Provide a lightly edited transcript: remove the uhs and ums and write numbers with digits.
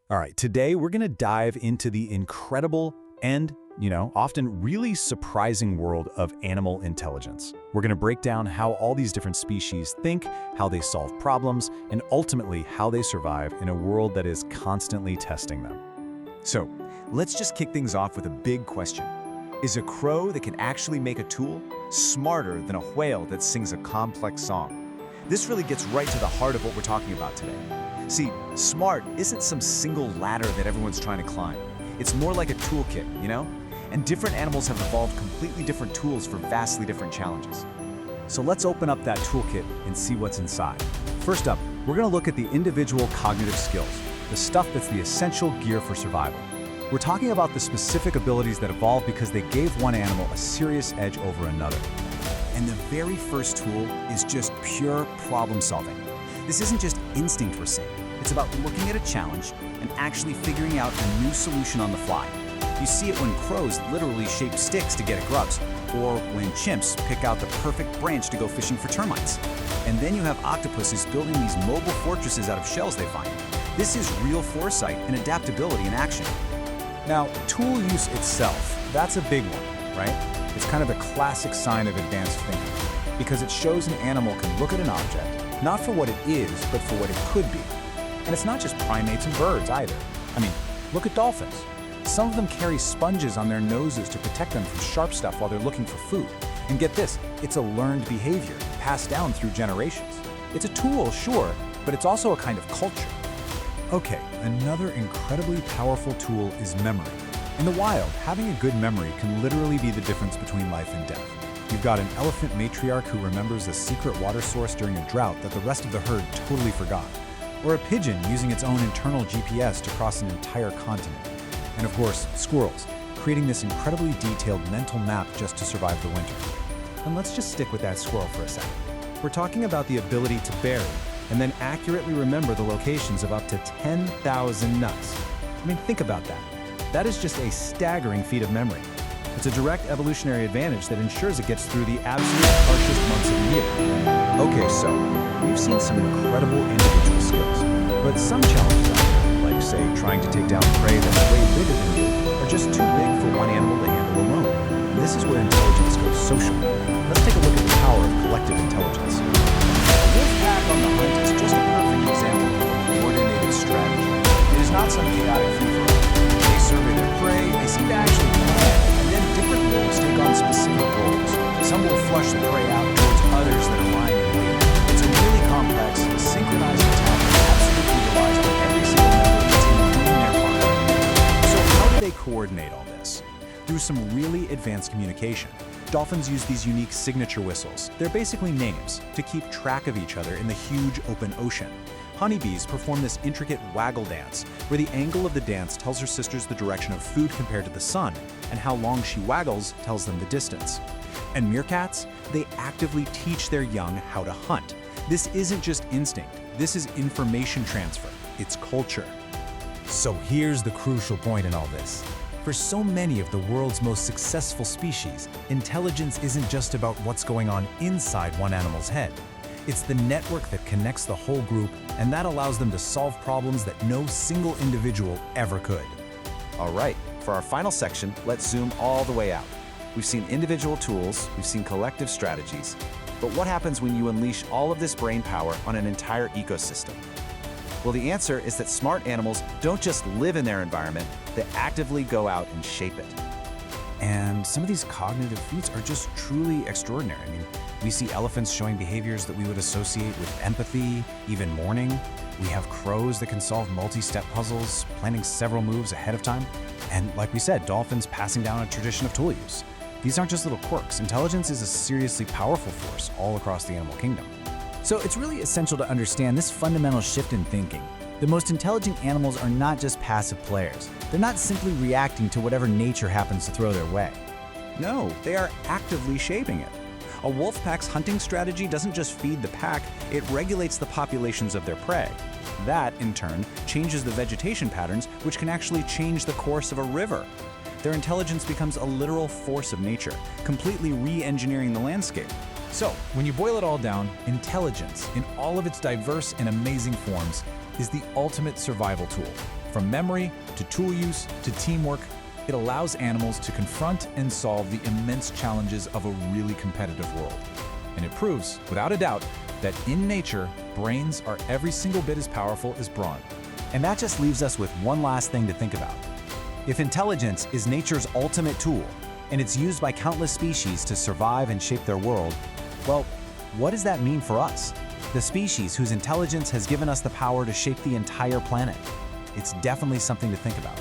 All right, today we're going to dive into the incredible and, often really surprising world of animal intelligence. We're going to break down how all these different species think, how they solve problems, and ultimately how they survive in a world that is constantly testing them. So, let's just kick things off with a big question. Is a crow that can actually make a tool smarter than a whale that sings a complex song? This really gets right to the heart of what we're talking about today. See, smart isn't some single ladder that everyone's trying to climb. It's more like a toolkit, And different animals have evolved completely different tools for vastly different challenges. So let's open up that toolkit and see what's inside. First up, we're going to look at the individual cognitive skills, the stuff that's the essential gear for survival. We're talking about the specific abilities that evolved because they gave one animal a serious edge over another. And the very first tool is just pure problem solving. This isn't just instinct we're saying. It's about looking at a challenge and actually figuring out a new solution on the fly. You see it when crows literally shape sticks to get at grubs, or when chimps pick out the perfect branch to go fishing for termites. And then you have octopuses building these mobile fortresses out of shells they find. This is real foresight and adaptability in action. Now, tool use itself, that's a big one, right? It's kind of a classic sign of advanced thinking, because it shows an animal can look at an object, not for what it is, but for what it could be. And it's not just primates and birds either. I mean, look at dolphins. Some of them carry sponges on their noses to protect them from sharp stuff while they're looking for food. And get this, it's a learned behavior, passed down through generations. It's a tool, sure, but it's also a kind of culture. Okay, another incredibly powerful tool is memory. In the wild, having a good memory can literally be the difference between life and death. You've got an elephant matriarch who remembers a secret water source during a drought that the rest of the herd totally forgot. Or a pigeon using its own internal GPS to cross an entire continent. And of course, squirrels, creating this incredibly detailed mental map just to survive the winter. And let's just stick with that squirrel for a second. We're talking about the ability to bury and then accurately remember the locations of up to 10,000 nuts. I mean, think about that. That is just a staggering feat of memory. It's a direct evolutionary advantage that ensures it gets through the absolute harshest months of the year. Okay, so we've seen some incredible individual skills, but some challenges out there, like say trying to take down prey that's way bigger than you, are just too big for one animal to handle alone. And this is where intelligence goes social. Let's take a look at the power of collective intelligence. A wolf pack on the hunt is just a perfect example of a coordinated strategy. It is not some chaotic free-for-all. They survey their prey, they seem to actually plan, and then different wolves take on specific roles. Some will flush the prey out towards others that are lying in wait. It's a really complex, synchronized attack that absolutely relies on every single member of the team doing their part. So how do they coordinate all this? Through some really advanced communication. Dolphins use these unique signature whistles. They're basically names to keep track of each other in the huge open ocean. Honeybees perform this intricate waggle dance, where the angle of the dance tells her sisters the direction of food compared to the sun, and how long she waggles tells them the distance. And meerkats, they actively teach their young how to hunt. This isn't just instinct, this is information transfer. It's culture. So here's the crucial point in all this. For so many of the world's most successful species, intelligence isn't just about what's going on inside one animal's head. It's the network that connects the whole group, and that allows them to solve problems that no single individual ever could. All right, for our final section, let's zoom all the way out. We've seen individual tools, we've seen collective strategies, but what happens when you unleash all of this brain power on an entire ecosystem? Well, the answer is that smart animals don't just live in their environment, they actively go out and shape it. And some of these cognitive feats are just truly extraordinary. I mean, we see elephants showing behaviors that we would associate with empathy, even mourning. We have crows that can solve multi-step puzzles, planning several moves ahead of time. And like we said, dolphins passing down a tradition of tool use. These aren't just little quirks. Intelligence is a seriously powerful force all across the animal kingdom. So it's really essential to understand this fundamental shift in thinking. The most intelligent animals are not just passive players. They're not simply reacting to whatever nature happens to throw their way. No, they are actively shaping it. A wolf pack's hunting strategy doesn't just feed the pack, it regulates the populations of their prey. That, in turn, changes the vegetation patterns, which can actually change the course of a river. Their intelligence becomes a literal force of nature, completely re-engineering the landscape. So, when you boil it all down, intelligence, in all of its diverse and amazing forms, is the ultimate survival tool. From memory to tool use to teamwork, it allows animals to confront and solve the immense challenges of a really competitive world. And it proves, without a doubt, that in nature, brains are every single bit as powerful as brawn. And that just leaves us with one last thing to think about. If intelligence is nature's ultimate tool, and it's used by countless species to survive and shape their world, well, what does that mean for us? The species whose intelligence has given us the power to shape the entire planet. It's definitely something to think about.